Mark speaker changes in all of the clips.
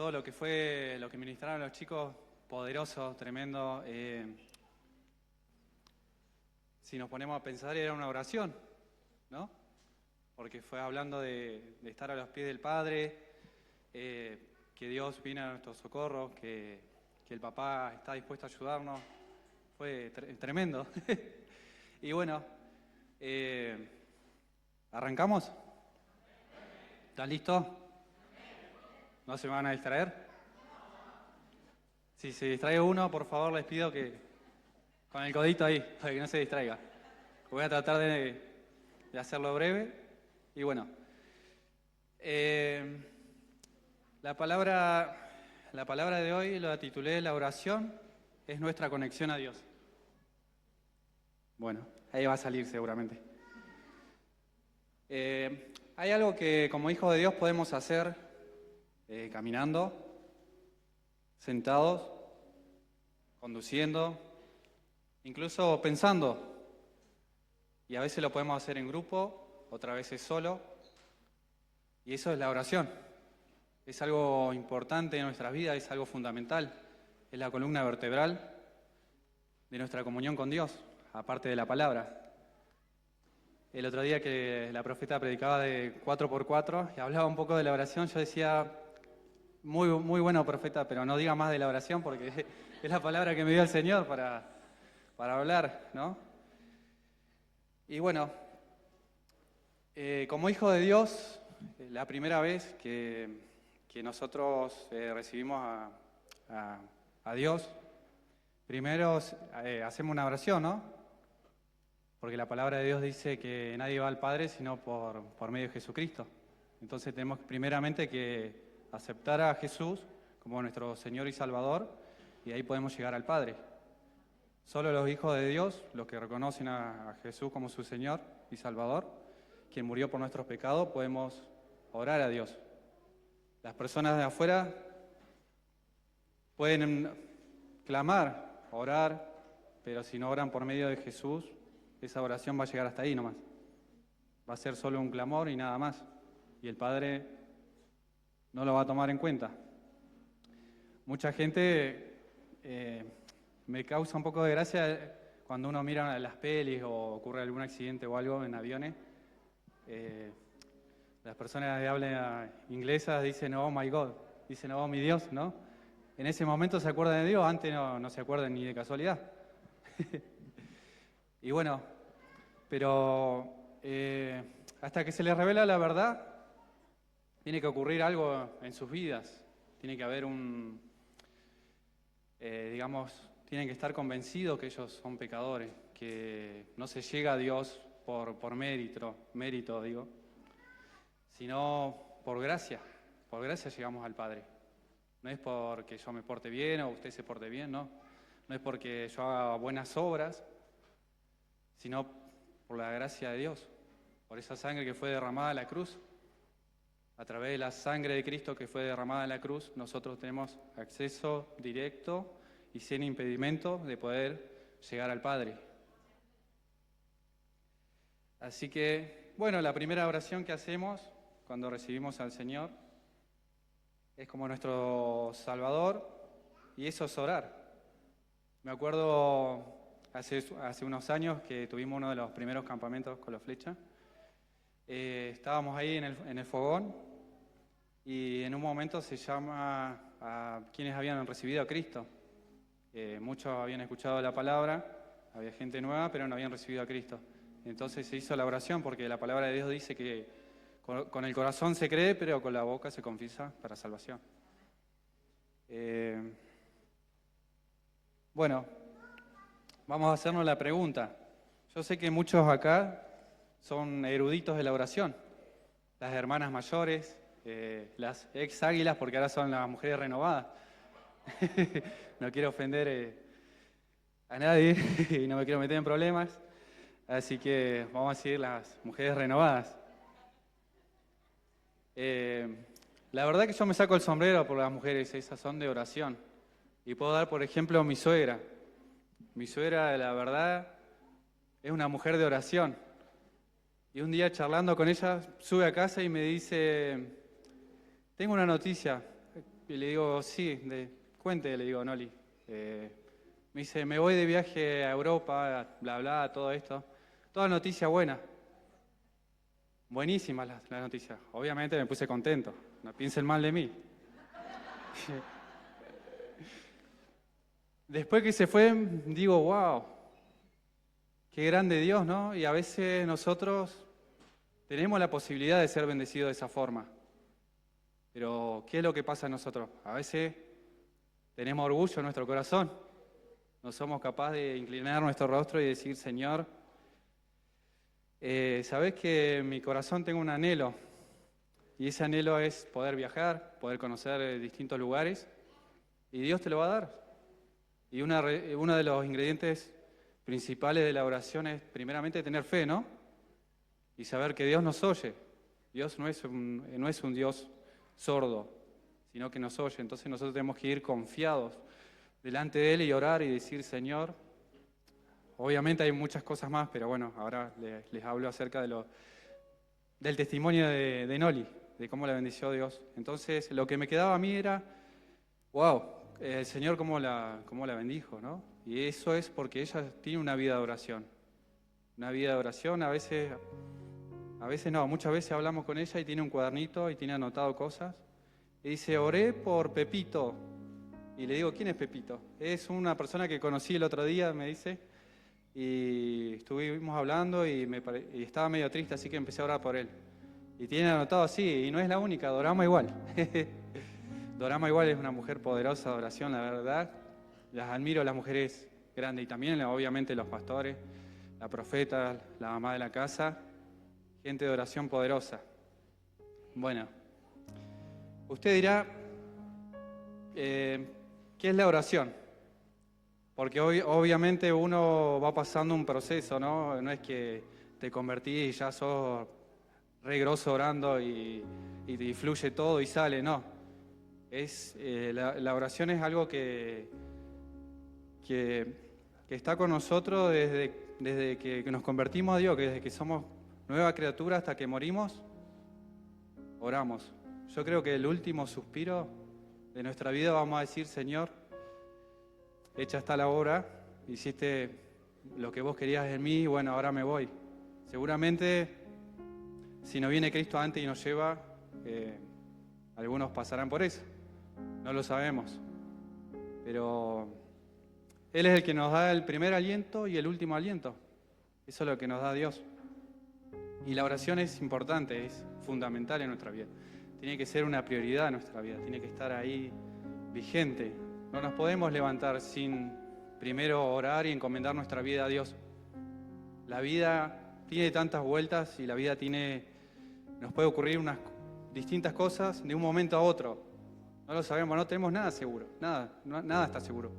Speaker 1: todo lo que ministraron los chicos, poderoso, tremendo. Si nos ponemos a pensar, era una oración, ¿no? Porque fue hablando de estar a los pies del Padre, que Dios viene a nuestro socorro, que el papá está dispuesto a ayudarnos. Fue tremendo. Y bueno, ¿arrancamos? ¿Están listos? ¿No se me van a distraer? Si se distrae uno, por favor les pido que con el codito ahí, para que no se distraiga. Voy a tratar de hacerlo breve. Y bueno, la palabra de hoy la titulé La oración es nuestra conexión a Dios. Bueno, ahí va a salir seguramente. Hay algo que como hijos de Dios podemos hacer caminando, sentados, conduciendo, incluso pensando. Y a veces lo podemos hacer en grupo, otras veces solo. Y eso es la oración. Es algo importante en nuestras vidas, es algo fundamental. Es la columna vertebral de nuestra comunión con Dios, aparte de la palabra. El otro día que la profeta predicaba de 4x4 y hablaba un poco de la oración, yo decía, muy, muy bueno profeta, pero no diga más de la oración porque es la palabra que me dio el Señor para hablar, ¿no? Y bueno, como hijo de Dios, la primera vez que nosotros recibimos a Dios, primero hacemos una oración, ¿no? Porque la palabra de Dios dice que nadie va al Padre sino por medio de Jesucristo. Entonces tenemos primeramente que aceptar a Jesús como nuestro Señor y Salvador, y ahí podemos llegar al Padre. Solo los hijos de Dios, los que reconocen a Jesús como su Señor y Salvador, quien murió por nuestros pecados, podemos orar a Dios. Las personas de afuera pueden clamar, orar, pero si no oran por medio de Jesús, esa oración va a llegar hasta ahí nomás. Va a ser solo un clamor y nada más. Y el Padre no lo va a tomar en cuenta. Mucha gente me causa un poco de gracia cuando uno mira las pelis o ocurre algún accidente o algo en aviones. Las personas que hablan inglesas dicen, oh my God, dicen, oh mi Dios, ¿no? En ese momento se acuerdan de Dios, antes no se acuerdan ni de casualidad. Y bueno, pero hasta que se les revela la verdad, tiene que ocurrir algo en sus vidas. Tiene que haber tienen que estar convencidos que ellos son pecadores, que no se llega a Dios por mérito digo, sino por gracia llegamos al Padre. No es porque yo me porte bien o usted se porte bien, no es porque yo haga buenas obras, sino por la gracia de Dios, por esa sangre que fue derramada en la cruz. A través de la sangre de Cristo que fue derramada en la cruz, nosotros tenemos acceso directo y sin impedimento de poder llegar al Padre. Así que, bueno, la primera oración que hacemos cuando recibimos al Señor es como nuestro Salvador, y eso es orar. Me acuerdo hace unos años que tuvimos uno de los primeros campamentos con la flecha. Estábamos ahí en el fogón y en un momento se llama a quienes habían recibido a Cristo. Muchos habían escuchado la palabra, había gente nueva, pero no habían recibido a Cristo. Entonces se hizo la oración porque la palabra de Dios dice que con el corazón se cree, pero con la boca se confiesa para salvación. Bueno, vamos a hacernos la pregunta. Yo sé que muchos acá son eruditos de la oración. Las hermanas mayores, las ex águilas, porque ahora son las mujeres renovadas. No quiero ofender a nadie y no me quiero meter en problemas. Así que vamos a decir las mujeres renovadas. La verdad que yo me saco el sombrero por las mujeres, esas son de oración. Y puedo dar, por ejemplo, a mi suegra. Mi suegra, la verdad, es una mujer de oración. Y un día charlando con ella, sube a casa y me dice, tengo una noticia. Y le digo, sí, cuente, le digo, Noli. Me dice, me voy de viaje a Europa, bla, bla, todo esto. Toda noticia buena. Buenísima la noticia. Obviamente me puse contento. No piensen mal de mí. Después que se fue, digo, wow, qué grande Dios, ¿no? Y a veces nosotros tenemos la posibilidad de ser bendecidos de esa forma. Pero, ¿qué es lo que pasa en nosotros? A veces tenemos orgullo en nuestro corazón. No somos capaces de inclinar nuestro rostro y decir, Señor, sabes que en mi corazón tengo un anhelo. Y ese anhelo es poder viajar, poder conocer distintos lugares. Y Dios te lo va a dar. Y uno de los ingredientes principales de la oración es primeramente tener fe, ¿no? Y saber que Dios nos oye. Dios no es un Dios sordo, sino que nos oye. Entonces nosotros tenemos que ir confiados delante de Él y orar y decir, Señor, obviamente hay muchas cosas más, pero bueno, ahora les hablo acerca del testimonio de Noli, de cómo la bendició Dios. Entonces lo que me quedaba a mí era, wow, el Señor cómo la bendijo, ¿no? Y eso es porque ella tiene una vida de oración. Una vida de oración, a veces no, muchas veces hablamos con ella y tiene un cuadernito y tiene anotado cosas. Y dice, oré por Pepito. Y le digo, ¿quién es Pepito? Es una persona que conocí el otro día, me dice. Y estuvimos hablando y estaba medio triste, así que empecé a orar por él. Y tiene anotado así, y no es la única, Dorama igual. Dorama igual es una mujer poderosa de oración, la verdad. Las admiro, las mujeres grandes y también, obviamente, los pastores, la profeta, la mamá de la casa. Gente de oración poderosa. Bueno, usted dirá, ¿qué es la oración? Porque obviamente uno va pasando un proceso, ¿no? No es que te convertís y ya sos re grosso orando y fluye todo y sale, no. La oración es algo que está con nosotros desde que nos convertimos a Dios, que desde que somos nueva criatura hasta que morimos, oramos. Yo creo que el último suspiro de nuestra vida vamos a decir, Señor, hecha está la obra, hiciste lo que vos querías en mí, bueno, ahora me voy. Seguramente, si no viene Cristo antes y nos lleva, algunos pasarán por eso. No lo sabemos. Pero Él es el que nos da el primer aliento y el último aliento. Eso es lo que nos da Dios. Y la oración es importante, es fundamental en nuestra vida. Tiene que ser una prioridad en nuestra vida, tiene que estar ahí vigente. No nos podemos levantar sin primero orar y encomendar nuestra vida a Dios. La vida tiene tantas vueltas y la vida nos puede ocurrir unas distintas cosas de un momento a otro. No lo sabemos, no tenemos nada seguro, nada está seguro.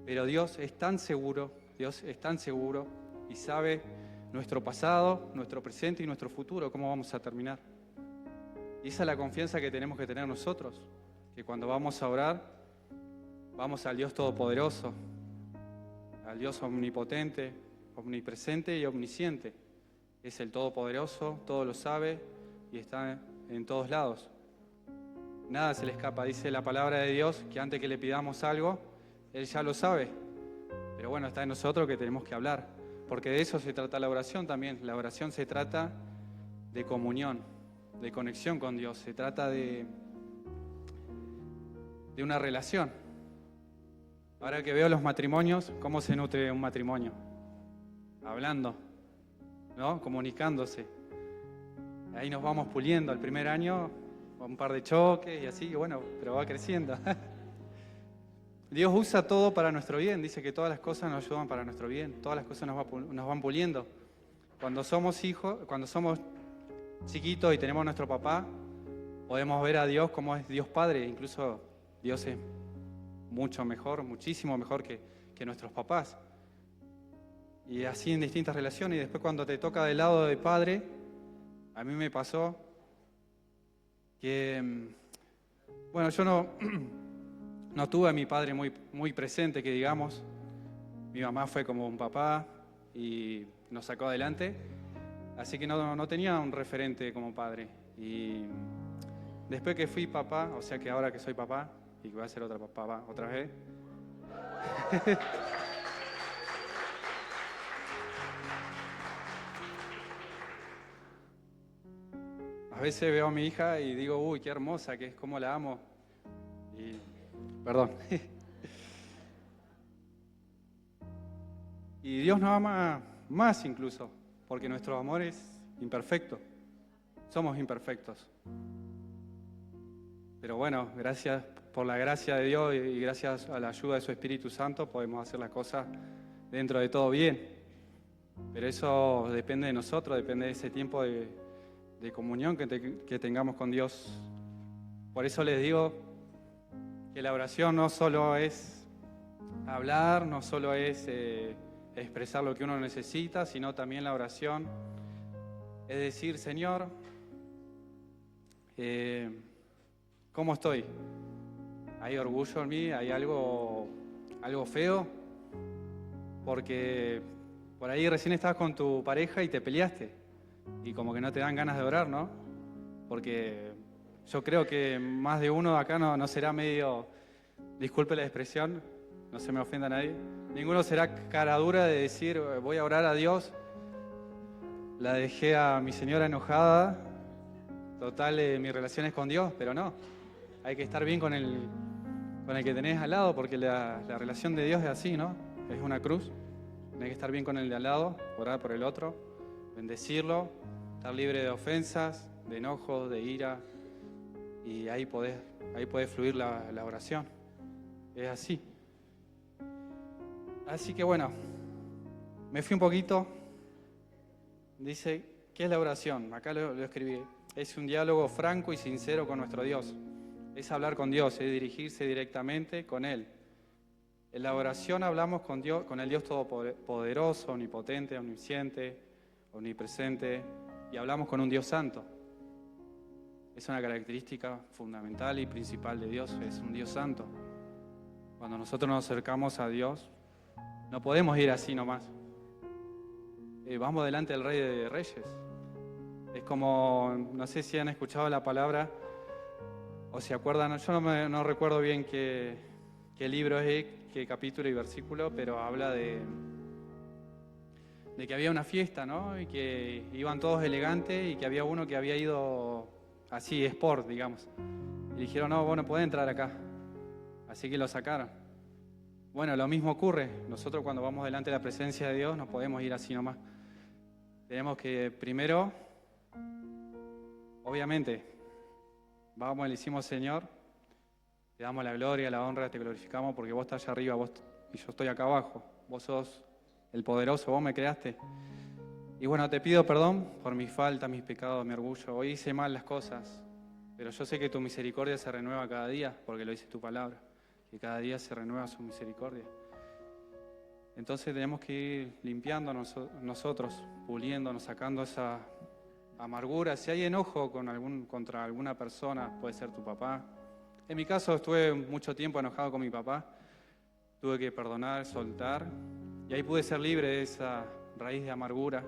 Speaker 1: Pero Dios es tan seguro y sabe nuestro pasado, nuestro presente y nuestro futuro, cómo vamos a terminar. Y esa es la confianza que tenemos que tener nosotros, que cuando vamos a orar, vamos al Dios Todopoderoso, al Dios omnipotente, omnipresente y omnisciente. Es el Todopoderoso, todo lo sabe y está en todos lados. Nada se le escapa, dice la palabra de Dios, que antes que le pidamos algo, Él ya lo sabe. Pero bueno, está en nosotros que tenemos que hablar, porque de eso se trata la oración también. La oración se trata de comunión, de conexión con Dios, se trata de una relación. Ahora que veo los matrimonios, ¿cómo se nutre un matrimonio? Hablando, ¿no? Comunicándose. Ahí nos vamos puliendo. El primer año, un par de choques y así, bueno, pero va creciendo. Dios usa todo para nuestro bien. Dice que todas las cosas nos ayudan para nuestro bien. Todas las cosas nos van puliendo. Cuando somos hijos, cuando somos chiquitos y tenemos nuestro papá, podemos ver a Dios como es Dios Padre. Incluso Dios es mucho mejor, muchísimo mejor que nuestros papás. Y así en distintas relaciones. Y después cuando te toca del lado de padre, a mí me pasó que, bueno, yo no tuve a mi padre muy presente, que digamos. Mi mamá fue como un papá y nos sacó adelante. Así que no tenía un referente como padre. Y después que fui papá, o sea que ahora que soy papá y que voy a ser otra papá otra vez, a veces veo a mi hija y digo, uy, qué hermosa que es, cómo la amo. Y, perdón. Y Dios nos ama más incluso, porque nuestro amor es imperfecto. Somos imperfectos. Pero bueno, gracias por la gracia de Dios y gracias a la ayuda de su Espíritu Santo podemos hacer las cosas dentro de todo bien. Pero eso depende de nosotros, depende de ese tiempo de comunión que tengamos con Dios. Por eso les digo que la oración no solo es hablar, no solo es expresar lo que uno necesita, sino también la oración es decir, Señor, ¿cómo estoy? ¿Hay orgullo en mí? ¿Hay algo feo? Porque por ahí recién estabas con tu pareja y te peleaste y como que no te dan ganas de orar, ¿no? Porque yo creo que más de uno acá no será medio, disculpe la expresión, no se me ofenda a nadie, ninguno será cara dura de decir voy a orar a Dios, la dejé a mi señora enojada, total mi relación es con Dios, pero no, hay que estar bien con el que tenés al lado porque la relación de Dios es así, ¿no? Es una cruz, tenés que estar bien con el de al lado, orar por el otro, bendecirlo, estar libre de ofensas, de enojos, de ira, y ahí podés fluir la oración. Es así. Así que bueno, me fui un poquito. Dice, ¿qué es la oración? Acá lo escribí. Es un diálogo franco y sincero con nuestro Dios. Es hablar con Dios, es dirigirse directamente con Él. En la oración hablamos con Dios, con el Dios todopoderoso, omnipotente, omnisciente, omnipresente, y hablamos con un Dios santo. Es una característica fundamental y principal de Dios, es un Dios santo. Cuando nosotros nos acercamos a Dios, no podemos ir así nomás. Vamos delante del Rey de Reyes. Es como, no sé si han escuchado la palabra o se acuerdan, yo no recuerdo bien qué libro es, qué capítulo y versículo, pero habla de que había una fiesta, ¿no? Y que iban todos elegantes y que había uno que había ido así, sport, digamos. Y dijeron, no, vos no podés entrar acá. Así que lo sacaron. Bueno, lo mismo ocurre. Nosotros cuando vamos delante de la presencia de Dios no podemos ir así nomás. Tenemos que primero, obviamente, vamos y le decimos, Señor, te damos la gloria, la honra, te glorificamos porque vos estás allá arriba y yo estoy acá abajo. Vos sos el poderoso, vos me creaste. Y bueno, te pido perdón por mis faltas, mis pecados, mi orgullo. Hoy hice mal las cosas, pero yo sé que tu misericordia se renueva cada día, porque lo dice tu palabra, que cada día se renueva su misericordia. Entonces tenemos que ir limpiando nosotros, puliéndonos, sacando esa amargura. Si hay enojo contra alguna persona, puede ser tu papá. En mi caso estuve mucho tiempo enojado con mi papá. Tuve que perdonar, soltar. Y ahí pude ser libre de esa raíz de amargura.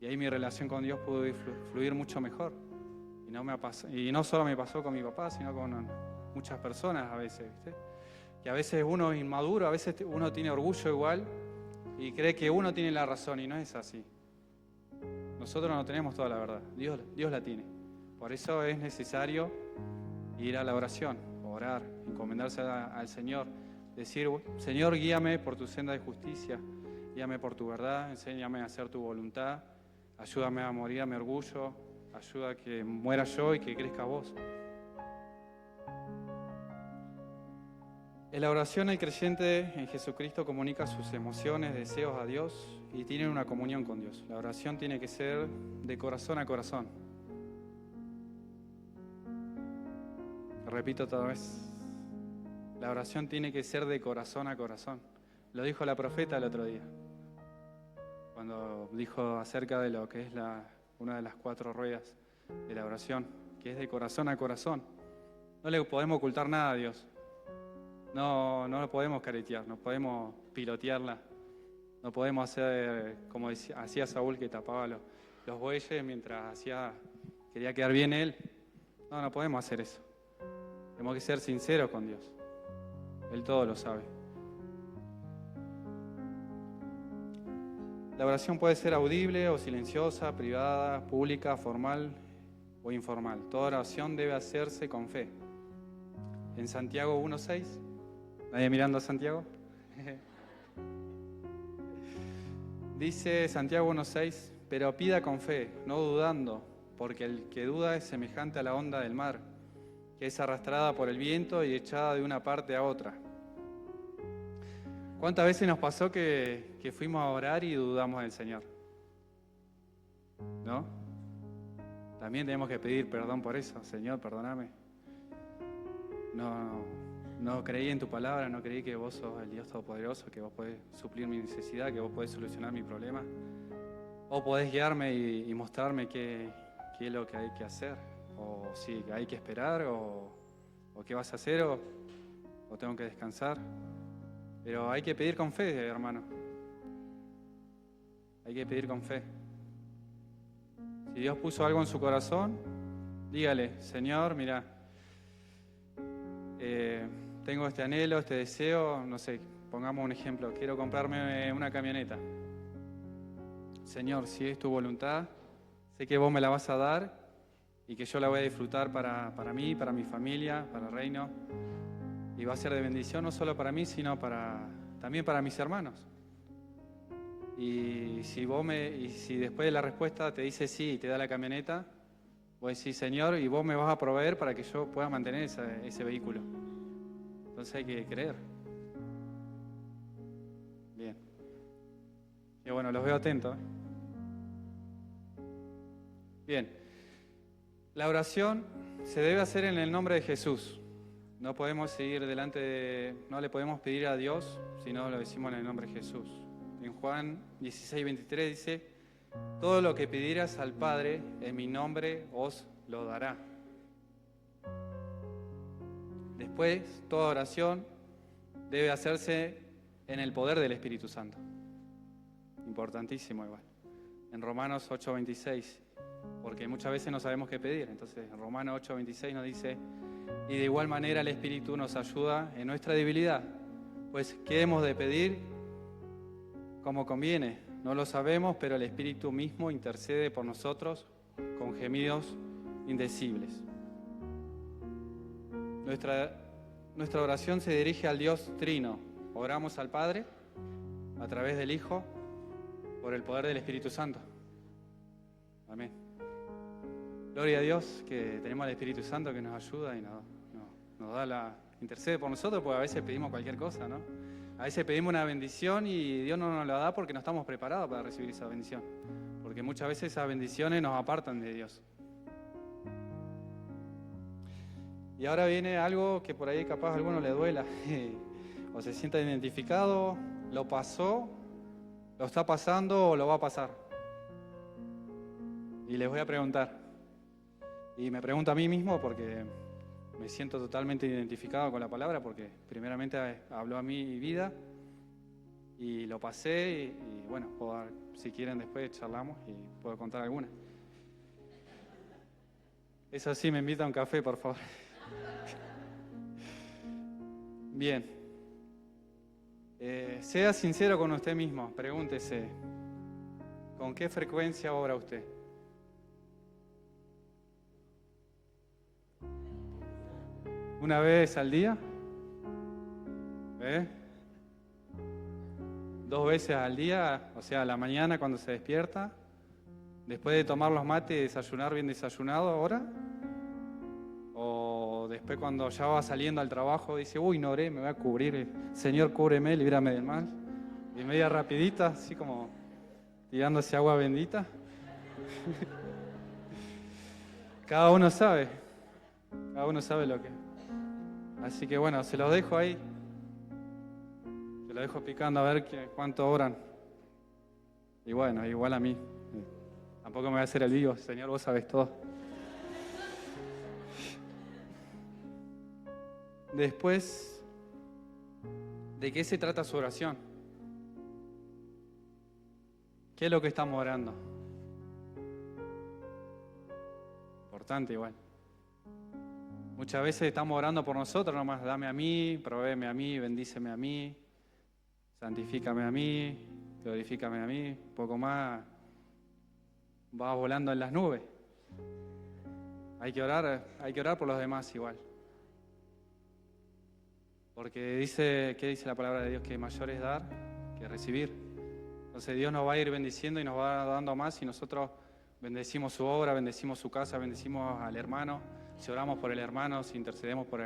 Speaker 1: Y ahí mi relación con Dios pudo fluir mucho mejor. Y no solo me pasó con mi papá, sino con muchas personas a veces, ¿viste? Que a veces uno es inmaduro, a veces uno tiene orgullo igual y cree que uno tiene la razón y no es así. Nosotros no tenemos toda la verdad, Dios la tiene. Por eso es necesario ir a la oración, orar, encomendarse al Señor, decir, Señor, guíame por tu senda de justicia, guíame por tu verdad, enséñame a hacer tu voluntad, ayúdame a morir a mi orgullo, ayuda a que muera yo y que crezca vos. En la oración el creyente en Jesucristo comunica sus emociones, deseos a Dios y tiene una comunión con Dios. La oración tiene que ser de corazón a corazón. Repito otra vez, la oración tiene que ser de corazón a corazón. Lo dijo la profeta el otro día, cuando dijo acerca de lo que es una de las 4 ruedas de la oración, que es de corazón a corazón. No le podemos ocultar nada a Dios. No lo podemos caretear, no podemos pilotearla, no podemos hacer como hacía Saúl que tapaba los bueyes mientras quería quedar bien él. No, no podemos hacer eso. Tenemos que ser sinceros con Dios. Él todo lo sabe. La oración puede ser audible o silenciosa, privada, pública, formal o informal. Toda oración debe hacerse con fe. En Santiago 1:6, ¿nadie mirando a Santiago? Dice Santiago 1:6, pero pida con fe, no dudando, porque el que duda es semejante a la onda del mar, que es arrastrada por el viento y echada de una parte a otra. ¿Cuántas veces nos pasó que fuimos a orar y dudamos del Señor? ¿No? También tenemos que pedir perdón por eso. Señor, perdóname. No creí en tu palabra, no creí que vos sos el Dios Todopoderoso, que vos podés suplir mi necesidad, que vos podés solucionar mi problema. O podés guiarme y mostrarme qué es lo que hay que hacer. O si hay que esperar, o qué vas a hacer, o tengo que descansar. Pero hay que pedir con fe, hermano. Hay que pedir con fe. Si Dios puso algo en su corazón, dígale, Señor, mira, tengo este anhelo, este deseo, no sé, pongamos un ejemplo, quiero comprarme una camioneta. Señor, si es tu voluntad, sé que vos me la vas a dar y que yo la voy a disfrutar para mí, para mi familia, para el reino. Y va a ser de bendición no solo para mí, sino también para mis hermanos. Y si después de la respuesta te dice sí y te da la camioneta, vos decís, Señor, y vos me vas a proveer para que yo pueda mantener ese vehículo. Entonces hay que creer. Bien. Y bueno, los veo atentos. Bien. La oración se debe hacer en el nombre de Jesús. No podemos seguir no le podemos pedir a Dios si no lo decimos en el nombre de Jesús. En Juan 16:23 dice, todo lo que pidieras al Padre en mi nombre os lo dará. Después, toda oración debe hacerse en el poder del Espíritu Santo. Importantísimo igual. En Romanos 8:26, porque muchas veces no sabemos qué pedir. Entonces, en Romanos 8:26 nos dice, y de igual manera el Espíritu nos ayuda en nuestra debilidad, pues ¿qué hemos de pedir? Como conviene, no lo sabemos, pero el Espíritu mismo intercede por nosotros con gemidos indecibles. Nuestra oración se dirige al Dios Trino. Oramos al Padre a través del Hijo por el poder del Espíritu Santo. Amén. Gloria a Dios que tenemos al Espíritu Santo que nos ayuda y nos intercede por nosotros, porque a veces pedimos cualquier cosa, ¿no? A veces pedimos una bendición y Dios no nos la da porque no estamos preparados para recibir esa bendición. Porque muchas veces esas bendiciones nos apartan de Dios. Y ahora viene algo que por ahí capaz a alguno le duela, o se sienta identificado, lo pasó, lo está pasando o lo va a pasar. Y les voy a preguntar. Y me pregunto a mí mismo porque me siento totalmente identificado con la palabra, porque primeramente habló a mi vida y lo pasé y bueno, si quieren después charlamos y puedo contar alguna. Eso sí, me invita a un café, por favor. Bien. Sea sincero con usted mismo, pregúntese, ¿con qué frecuencia ora usted? ¿Una vez al día? 2 veces al día, o sea, a la mañana cuando se despierta, después de tomar los mates y desayunar bien desayunado ahora, o después cuando ya va saliendo al trabajo dice, uy, no oré, me voy a cubrir, Señor, cúbreme, líbrame del mal, y media rapidita, así como tirándose agua bendita. Cada uno sabe lo que. Así que bueno, se los dejo ahí. Se los dejo picando a ver cuánto oran. Y bueno, igual a mí. Tampoco me voy a hacer el vivo, Señor, vos sabés todo. Después, ¿de qué se trata su oración? ¿Qué es lo que estamos orando? Importante igual. Muchas veces estamos orando por nosotros nomás, dame a mí, provéeme a mí, bendíceme a mí, santifícame a mí, glorifícame a mí, poco más vas volando en las nubes. Hay que orar por los demás igual. Porque ¿qué dice la palabra de Dios? Que mayor es dar que recibir. Entonces Dios nos va a ir bendiciendo y nos va dando más si nosotros bendecimos su obra, bendecimos su casa, bendecimos al hermano, si oramos por el hermano, si intercedemos por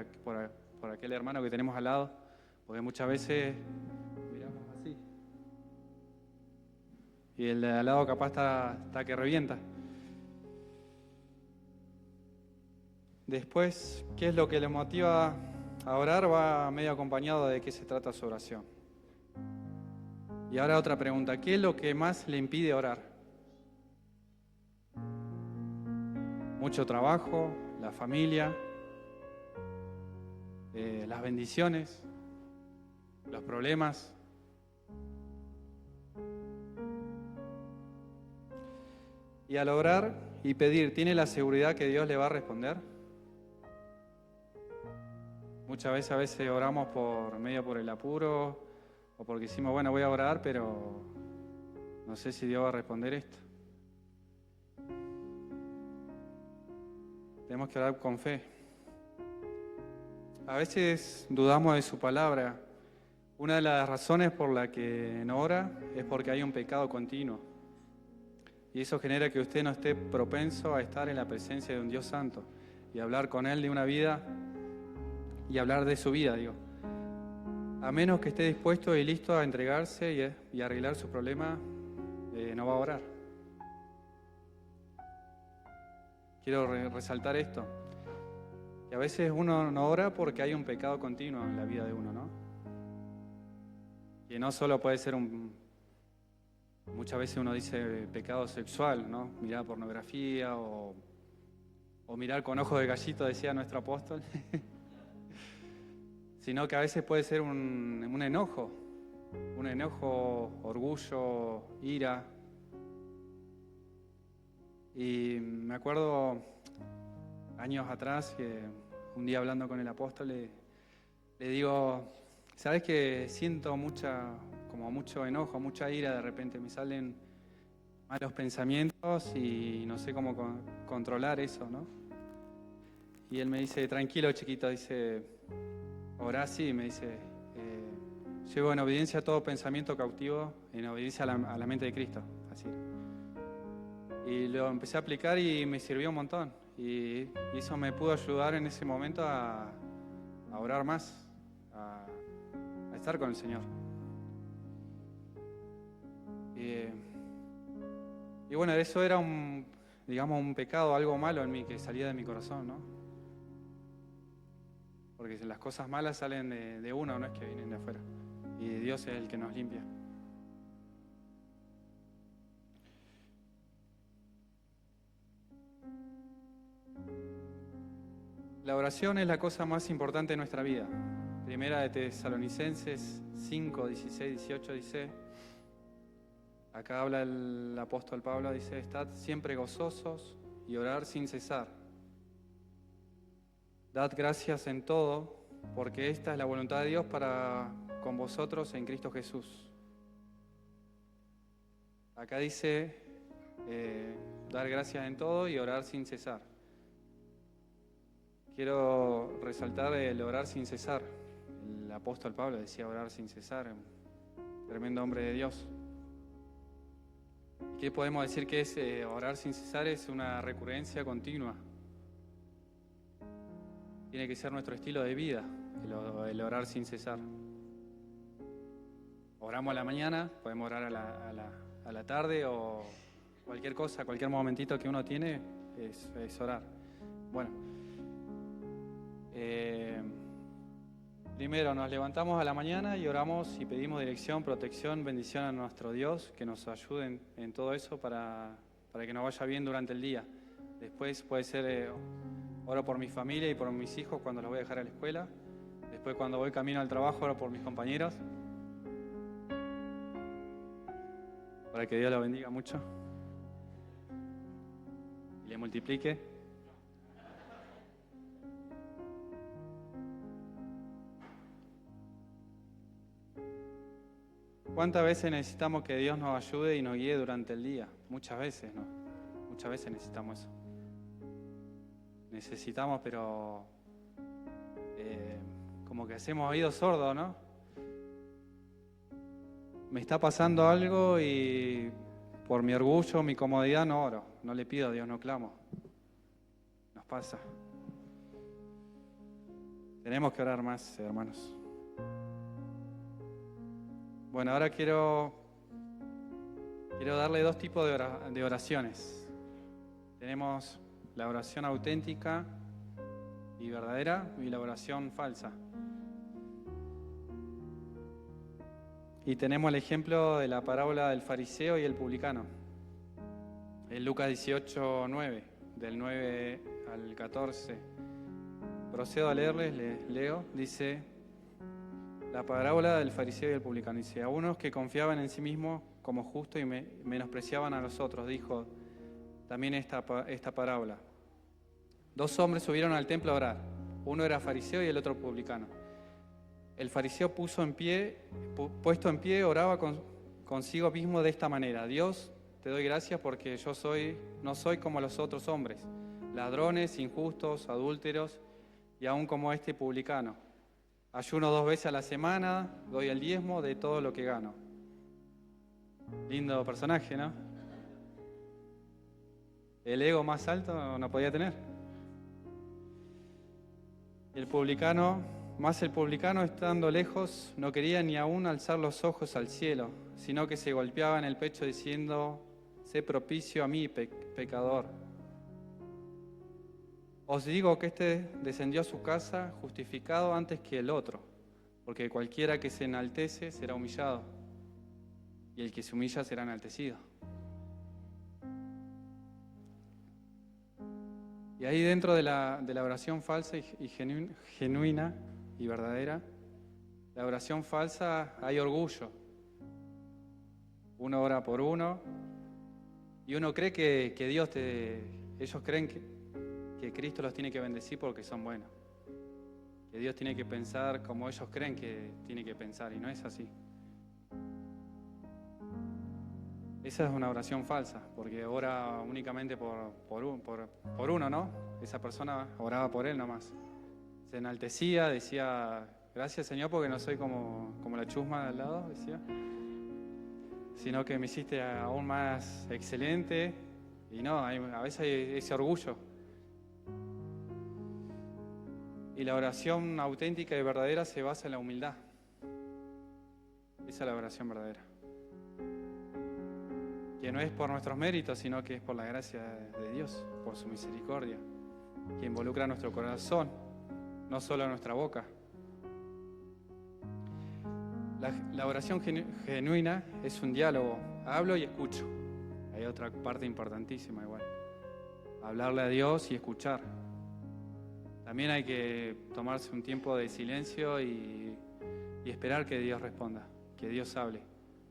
Speaker 1: aquel hermano que tenemos al lado, porque muchas veces miramos así y el de al lado capaz está que revienta. Después, ¿qué es lo que le motiva a orar? Va medio acompañado de qué se trata su oración. Y ahora otra pregunta, ¿qué es lo que más le impide orar? Mucho trabajo, la familia, las bendiciones, los problemas. Y al orar y pedir, ¿tiene la seguridad que Dios le va a responder? Muchas veces oramos por el apuro o porque decimos, bueno, voy a orar, pero no sé si Dios va a responder esto. Tenemos que orar con fe. A veces dudamos de su palabra. Una de las razones por la que no ora es porque hay un pecado continuo. Y eso genera que usted no esté propenso a estar en la presencia de un Dios santo y hablar con Él de una vida y hablar de su vida, digo. A menos que esté dispuesto y listo a entregarse y arreglar su problema, no va a orar. Quiero resaltar esto, que a veces uno no ora porque hay un pecado continuo en la vida de uno, ¿no? Y no solo puede ser muchas veces uno dice pecado sexual, ¿no? Mirar pornografía o mirar con ojos de gallito, decía nuestro apóstol. Sino que a veces puede ser un enojo, orgullo, ira. Y me acuerdo años atrás que un día hablando con el apóstol le digo, ¿sabes que siento mucho enojo, mucha ira? De repente me salen malos pensamientos y no sé cómo controlar eso, ¿no? Y él me dice, tranquilo chiquito, dice, orá así, me dice, llevo en obediencia todo pensamiento cautivo, en obediencia a la mente de Cristo, así. Y lo empecé a aplicar y me sirvió un montón. Y eso me pudo ayudar en ese momento a orar más, a estar con el Señor. Y bueno, eso era un pecado, algo malo en mí que salía de mi corazón, ¿no? Porque las cosas malas salen de uno, no es que vienen de afuera. Y Dios es el que nos limpia. La oración es la cosa más importante de nuestra vida. Primera de Tesalonicenses 5, 16, 18 dice, acá habla el apóstol Pablo, dice, estad siempre gozosos y orar sin cesar. Dad gracias en todo, porque esta es la voluntad de Dios para con vosotros en Cristo Jesús. Acá dice, dar gracias en todo y orar sin cesar. Quiero resaltar el orar sin cesar. El apóstol Pablo decía orar sin cesar, un tremendo hombre de Dios. ¿Qué podemos decir que es orar sin cesar? Es una recurrencia continua. Tiene que ser nuestro estilo de vida, el orar sin cesar. Oramos a la mañana, podemos orar a la tarde o cualquier cosa, cualquier momentito que uno tiene es orar. Bueno. Primero nos levantamos a la mañana y oramos y pedimos dirección, protección, bendición a nuestro Dios, que nos ayude en todo eso para que nos vaya bien durante el día. Después puede ser, oro por mi familia y por mis hijos cuando los voy a dejar a la escuela. Después cuando voy camino al trabajo, oro por mis compañeros. Para que Dios los bendiga mucho y le multiplique. ¿Cuántas veces necesitamos que Dios nos ayude y nos guíe durante el día? Muchas veces, ¿no? Muchas veces necesitamos eso. Necesitamos, pero como que hacemos oídos sordos, ¿no? Me está pasando algo y por mi orgullo, mi comodidad, no oro. No le pido a Dios, no clamo. Nos pasa. Tenemos que orar más, hermanos. Bueno, ahora quiero darle dos tipos de oraciones. Tenemos la oración auténtica y verdadera y la oración falsa. Y tenemos el ejemplo de la parábola del fariseo y el publicano. En Lucas 18:9, del 9 al 14. Procedo a leerles, leo, dice... La parábola del fariseo y el publicano dice: a unos que confiaban en sí mismos como justos y menospreciaban a los otros, dijo también esta parábola. Dos hombres subieron al templo a orar. Uno era fariseo y el otro publicano. El fariseo puesto en pie, oraba consigo mismo de esta manera: Dios, te doy gracias porque yo no soy como los otros hombres, ladrones, injustos, adúlteros y aún como este publicano. Ayuno 2 veces a la semana, doy el diezmo de todo lo que gano. Lindo personaje, ¿no? El ego más alto no podía tener. El publicano, estando lejos, no quería ni aún alzar los ojos al cielo, sino que se golpeaba en el pecho diciendo: sé propicio a mí, pecador. Os digo que este descendió a su casa justificado antes que el otro, porque cualquiera que se enaltece será humillado, y el que se humilla será enaltecido. Y ahí dentro de la oración falsa y genuina y verdadera, la oración falsa hay orgullo. Uno ora por uno y uno cree que ellos creen que Cristo los tiene que bendecir porque son buenos. Que Dios tiene que pensar como ellos creen que tiene que pensar, y no es así. Esa es una oración falsa, porque ora únicamente por uno, ¿no? Esa persona oraba por él nomás. Se enaltecía, decía: gracias, Señor, porque no soy como la chusma de al lado, decía, sino que me hiciste aún más excelente. Y no, a veces hay ese orgullo. Y la oración auténtica y verdadera se basa en la humildad. Esa es la oración verdadera. Que no es por nuestros méritos, sino que es por la gracia de Dios, por su misericordia, que involucra nuestro corazón, no solo nuestra boca. La oración genuina es un diálogo. Hablo y escucho. Hay otra parte importantísima igual. Hablarle a Dios y escuchar. También hay que tomarse un tiempo de silencio y esperar que Dios responda, que Dios hable,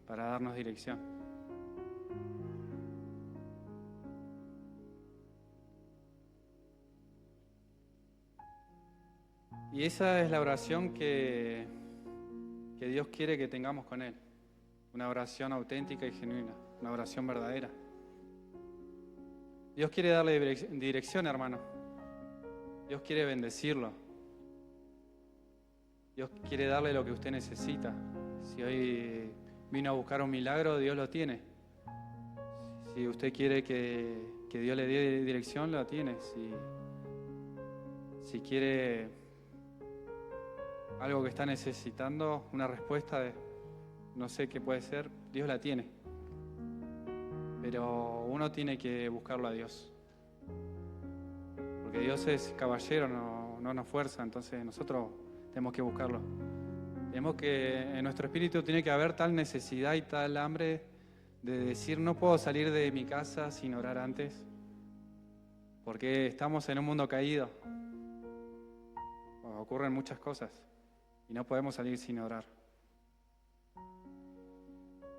Speaker 1: para darnos dirección. Y esa es la oración que Dios quiere que tengamos con Él. Una oración auténtica y genuina, una oración verdadera. Dios quiere darle dirección, hermano. Dios quiere bendecirlo. Dios quiere darle lo que usted necesita. Si hoy vino a buscar un milagro, Dios lo tiene. Si usted quiere que Dios le dé dirección, lo tiene. Si quiere algo que está necesitando, una respuesta de no sé qué puede ser, Dios la tiene. Pero uno tiene que buscarlo a Dios. Porque Dios es caballero, no nos fuerza, entonces nosotros tenemos que buscarlo. En nuestro espíritu tiene que haber tal necesidad y tal hambre de decir: no puedo salir de mi casa sin orar antes, porque estamos en un mundo caído. Ocurren muchas cosas y no podemos salir sin orar.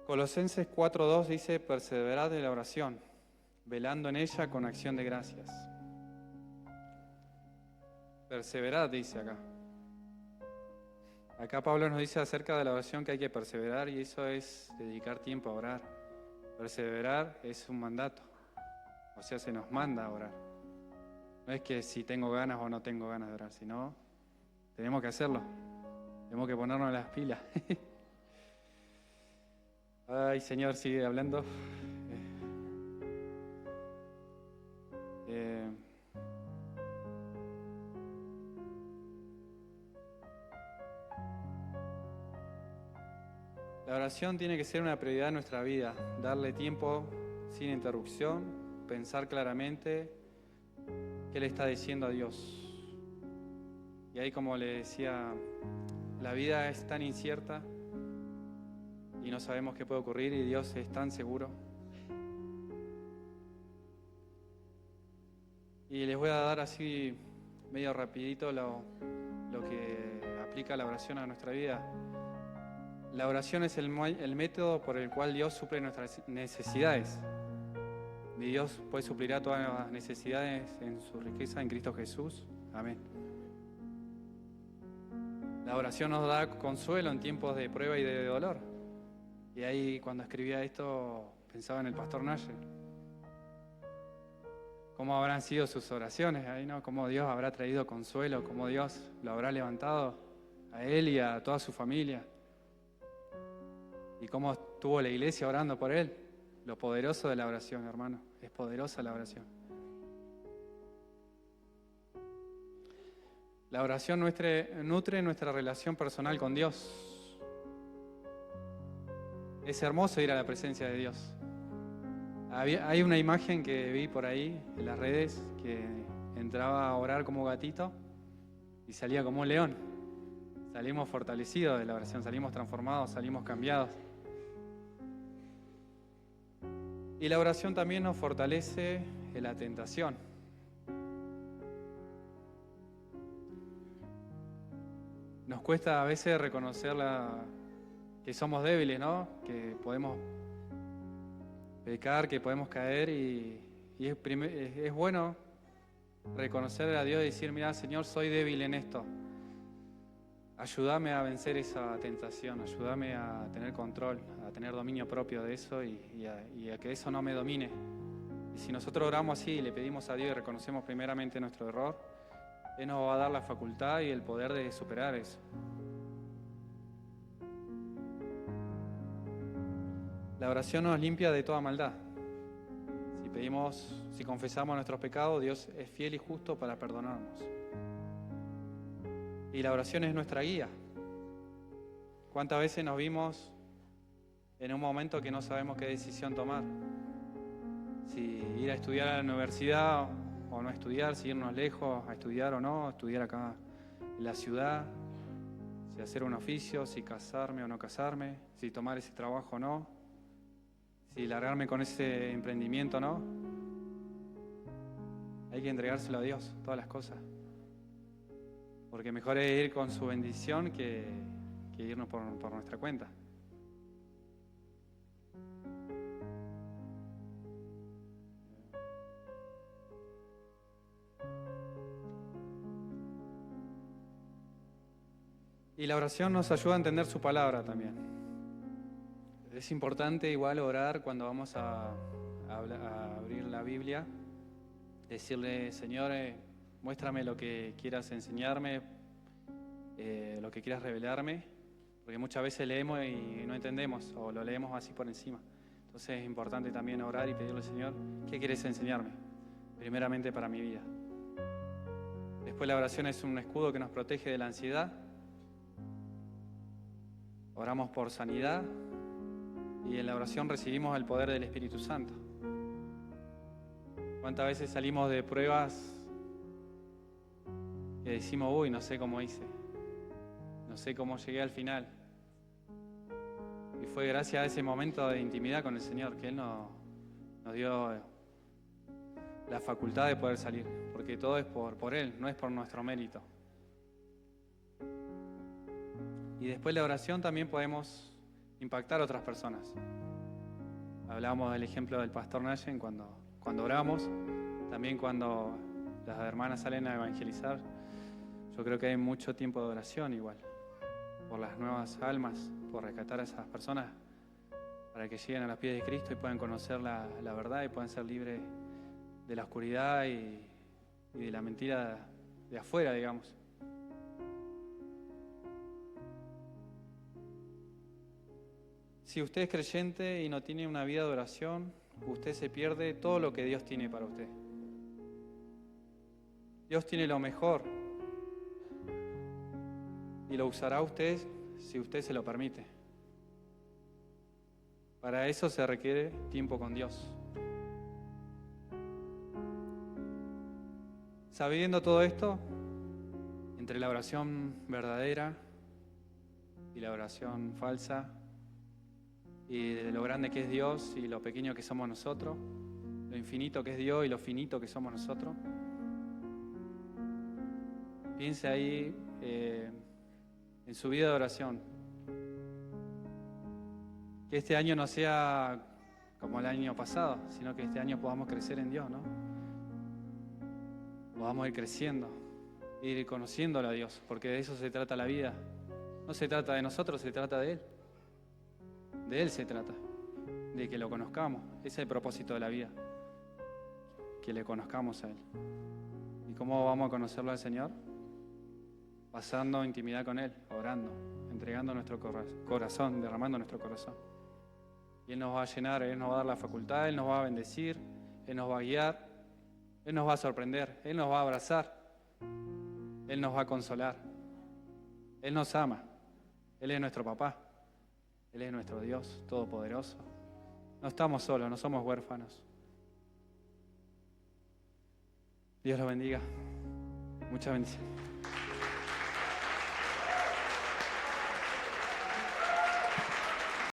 Speaker 1: Colosenses 4:2 dice: perseverad en la oración, velando en ella con acción de gracias. Perseverad, dice acá. Acá Pablo nos dice acerca de la oración que hay que perseverar y eso es dedicar tiempo a orar. Perseverar es un mandato, o sea, se nos manda a orar. No es que si tengo ganas o no tengo ganas de orar, sino tenemos que hacerlo, tenemos que ponernos las pilas. Ay, Señor, sigue hablando. La oración tiene que ser una prioridad en nuestra vida, darle tiempo sin interrupción, pensar claramente qué le está diciendo a Dios. Y ahí, como le decía, la vida es tan incierta y no sabemos qué puede ocurrir y Dios es tan seguro. Y les voy a dar así medio rapidito lo que aplica la oración a nuestra vida. La oración es el método por el cual Dios suple nuestras necesidades. Y Dios pues suplirá todas las necesidades en su riqueza en Cristo Jesús. Amén. La oración nos da consuelo en tiempos de prueba y de dolor. Y ahí cuando escribía esto pensaba en el pastor Nasher. ¿Cómo habrán sido sus oraciones ahí, no? ¿Cómo Dios habrá traído consuelo? ¿Cómo Dios lo habrá levantado a él y a toda su familia? ¿Y cómo estuvo la iglesia orando por él? Lo poderoso de la oración, hermano. Es poderosa la oración. La oración nutre nuestra relación personal con Dios. Es hermoso ir a la presencia de Dios. Hay una imagen que vi por ahí en las redes que entraba a orar como gatito y salía como un león. Salimos fortalecidos de la oración, salimos transformados, salimos cambiados. Y la oración también nos fortalece en la tentación. Nos cuesta a veces reconocer que somos débiles, ¿no? Que podemos pecar, que podemos caer y es bueno reconocer a Dios y decir, mira, Señor, soy débil en esto. Ayúdame a vencer esa tentación, ayúdame a tener control, a tener dominio propio de eso y a que eso no me domine. Y si nosotros oramos así y le pedimos a Dios y reconocemos primeramente nuestro error, Él nos va a dar la facultad y el poder de superar eso. La oración nos limpia de toda maldad. Si confesamos nuestros pecados, Dios es fiel y justo para perdonarnos. Y la oración es nuestra guía. ¿Cuántas veces nos vimos en un momento que no sabemos qué decisión tomar? Si ir a estudiar a la universidad o no estudiar, si irnos lejos a estudiar o no, estudiar acá en la ciudad, si hacer un oficio, si casarme o no casarme, si tomar ese trabajo o no, si largarme con ese emprendimiento o no. Hay que entregárselo a Dios, todas las cosas. Porque mejor es ir con su bendición que irnos por nuestra cuenta. Y la oración nos ayuda a entender su palabra también. Es importante igual orar cuando vamos a abrir la Biblia, decirle, Señor, muéstrame lo que quieras enseñarme, lo que quieras revelarme, porque muchas veces leemos y no entendemos o lo leemos así por encima. Entonces es importante también orar y pedirle, Señor, ¿qué quieres enseñarme? Primeramente para mi vida. Después la oración es un escudo que nos protege de la ansiedad. Oramos por sanidad y en la oración recibimos el poder del Espíritu Santo. ¿Cuántas veces salimos de pruebas que decimos, uy, no sé cómo hice, no sé cómo llegué al final? Y fue gracias a ese momento de intimidad con el Señor que Él nos dio la facultad de poder salir, porque todo es por Él, no es por nuestro mérito. Y después de la oración también podemos impactar a otras personas. Hablábamos del ejemplo del pastor Nayen cuando oramos, también cuando las hermanas salen a evangelizar. Yo creo que hay mucho tiempo de oración igual. por las nuevas almas, por rescatar a esas personas para que lleguen a los pies de Cristo y puedan conocer la verdad y puedan ser libres de la oscuridad y de la mentira de afuera, digamos. Si usted es creyente y no tiene una vida de oración, usted se pierde todo lo que Dios tiene para usted. Dios tiene lo mejor y lo usará usted si usted se lo permite. Para eso se requiere tiempo con Dios. Sabiendo todo esto, entre la oración verdadera y la oración falsa, y de lo grande que es Dios y lo pequeño que somos nosotros, lo infinito que es Dios y lo finito que somos nosotros, piense ahí en su vida de oración. Que este año no sea como el año pasado, sino que este año podamos crecer en Dios, ¿no? Podamos ir creciendo, ir conociéndolo a Dios, porque de eso se trata la vida. No se trata de nosotros, se trata de Él. De Él se trata, de que lo conozcamos. Ese es el propósito de la vida, que le conozcamos a Él. ¿Y cómo vamos a conocerlo al Señor? Pasando intimidad con Él, orando, entregando nuestro corazón, derramando nuestro corazón. Y Él nos va a llenar, Él nos va a dar la facultad, Él nos va a bendecir, Él nos va a guiar, Él nos va a sorprender, Él nos va a abrazar, Él nos va a consolar. Él nos ama, Él es nuestro papá, Él es nuestro Dios todopoderoso. No estamos solos, no somos huérfanos. Dios los bendiga. Muchas bendiciones.